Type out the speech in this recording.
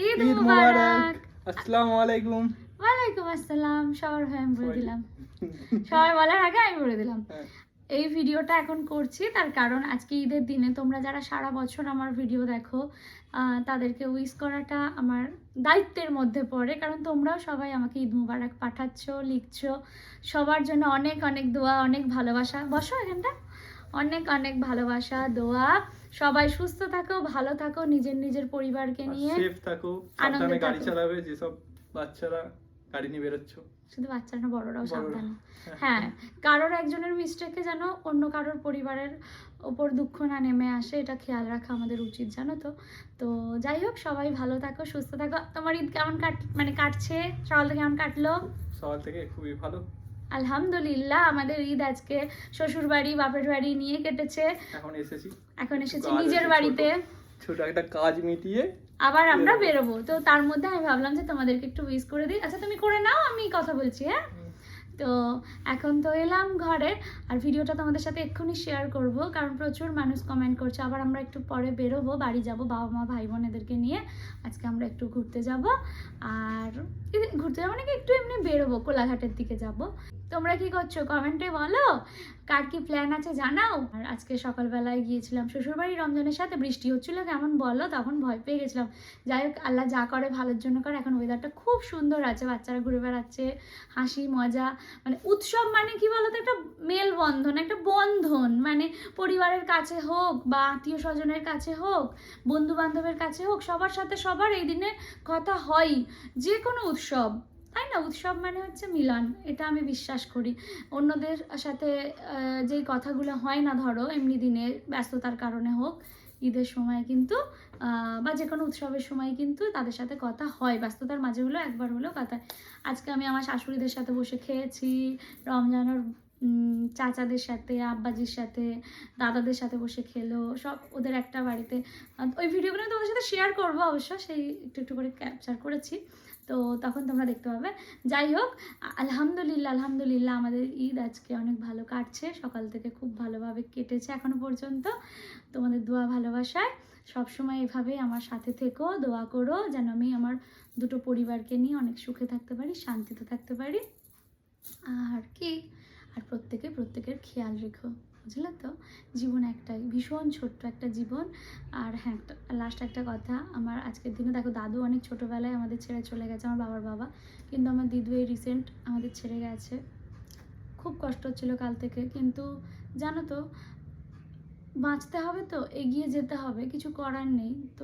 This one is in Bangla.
ঈদ ঈদ মুবারক। মুবারক। আসসালামু আলাইকুম। ওয়ালাইকুম আসসালাম। সবার হয়ে আমি বলে দিলাম, সবাই বলার আগে আমি বলে দিলাম। হ্যাঁ, এই ভিডিওটা এখন করছি তার কারণ আজকে ঈদের দিনে তোমরা যারা সারা বছর আমার ভিডিও দেখো তাদেরকে উইশ করাটা আমার দায়িত্বের মধ্যে পড়ে, কারণ তোমরাও সবাই আমাকে ঈদ মুবারক পাঠাচ্ছ, লিখছো। সবার জন্য অনেক অনেক দোয়া, অনেক ভালোবাসা। বসো এখানটা। অনেক অনেক ভালোবাসা, দোয়া। সবাই সুস্থ থাকো, ভালো থাকো, নিজের নিজের পরিবারকে আর নিয়ে সেফ থাকো, আনন্দে সাবধানে গাড়ি থাকো। চালাবে, যেসব বাচ্চারা গাড়ি নিয়ে বেরোচ্ছ। শুধু বাচ্চা না, বড়রাও বড়রা। সাবধানে। হ্যাঁ, কারোর একজনের মিস্টেকে যেন অন্য কারোর পরিবারের ওপর দুঃখ না নেমে আসে, এটা খেয়াল রাখা আমাদের উচিত, জানো তো। তো যাই হোক, সবাই ভালো থাকো, সুস্থ থাকো। তোমার ঈদ কেমন কাটছে? সকাল থেকে কেমন কাটলো? সকাল থেকে খুবই ভালো। আলহামদুলিল্লাহ, আমাদের ঈদ আজকে শ্বশুর বাড়ি বাপের বাড়ি নিয়ে কেটেছে। এখন এসেছি নিজের আছে বাড়িতে। ছোট একটা কাজ মিটিয়ে আবার আমরা বেরোবো, তো তার মধ্যে আমি ভাবলাম যে তোমাদেরকে একটু উইশ করে দিই। আচ্ছা, তুমি করে নাও, আমি কথা বলছি। হ্যাঁ, তো এখন তো এলাম ঘরে, আর ভিডিওটা তোমাদের সাথে এক্ষুনি শেয়ার করব, কারণ প্রচুর মানুষ কমেন্ট করছে। আবার আমরা একটু পরে বেরোবো, বাড়ি যাব, বাবা মা ভাই বোন এদেরকে নিয়ে। আজকে আমরা একটু ঘুরতে যাব, আর ঘুরতে যাবো নাকি একটু এমনি বেরোবো, কোলাঘাটের দিকে যাব। তোমরা কি করছো কমেন্টে বলো, কার কি প্ল্যান আছে জানাও। আর আজকে সকালবেলায় গিয়েছিলাম শ্বশুরবাড়ি রমজানের সাথে, বৃষ্টি হচ্ছিল কেমন বলো, তখন ভয় পেয়ে গেছিলাম। যাই হোক, আল্লাহ যা করে ভালোর জন্য করে। এখন ওয়েদারটা খুব সুন্দর আছে, বাচ্চারা ঘুরে বেড়াচ্ছে, হাসি মজা। মানে উৎসব মানে কি বলতো, একটা মেলবন্ধন, একটা বন্ধন। মানে পরিবারের কাছে হোক বা আত্মীয় স্বজনের কাছে হোক, বন্ধু বান্ধবের কাছে হোক, সবার সাথে সবার এই দিনে কথা হয়। যে কোনো উৎসব, তাই না? উৎসব মানে হচ্ছে মিলন, এটা আমি বিশ্বাস করি। অন্যদের সাথে যেই কথাগুলো হয় না, ধরো এমনি দিনে ব্যস্ততার কারণে হোক, ঈদের সময় কিন্তু বা যে কোনো উৎসবের সময় কিন্তু তাদের সাথে কথা হয়, ব্যস্ততার মাঝে হলেও একবার হলেও কথা। আজকে আমি আমার শাশুড়িদের সাথে বসে খেয়েছি, রমজানের চাচাদের সাথে, আব্বাজির সাথে, দাদাদের সাথে বসে খেলো সব, ওদের একটা বাড়িতে। ওই ভিডিওগুলো তোমাদের সাথে শেয়ার করবো অবশ্য, সেই একটু একটু করে ক্যাপচার করেছি, তো তখন তোমরা দেখতে পাবে। যাই হোক, আলহামদুলিল্লাহ আলহামদুলিল্লাহ, আমাদের ঈদ আজকে অনেক ভালো কাটছে, সকাল থেকে খুব ভালোভাবে কেটেছে এখনো পর্যন্ত। তোমাদের দোয়া ভালোবাসায় সবসময় এভাবেই আমার সাথে থেকো, দোয়া করো যেন আমি আমার দুটো পরিবারকে নিয়ে অনেক সুখে থাকতে পারি, শান্তিতে থাকতে পারি। আর কি, আর প্রত্যেকের খেয়াল রেখো, বুঝলে তো। জীবন একটাই, ভীষণ ছোট্ট একটা জীবন। আর হ্যাঁ, লাস্ট একটা কথা, আমার আজকের দিনে দেখো, দাদু অনেক ছোটোবেলায় আমাদের ছেড়ে চলে গেছে, আমার বাবার বাবা। কিন্তু আমার দিদু এই রিসেন্ট আমাদের ছেড়ে গেছে। খুব কষ্ট হচ্ছিল কাল থেকে, কিন্তু জানো তো, বাঁচতে হবে তো, এগিয়ে যেতে হবে, কিছু করার নেই তো।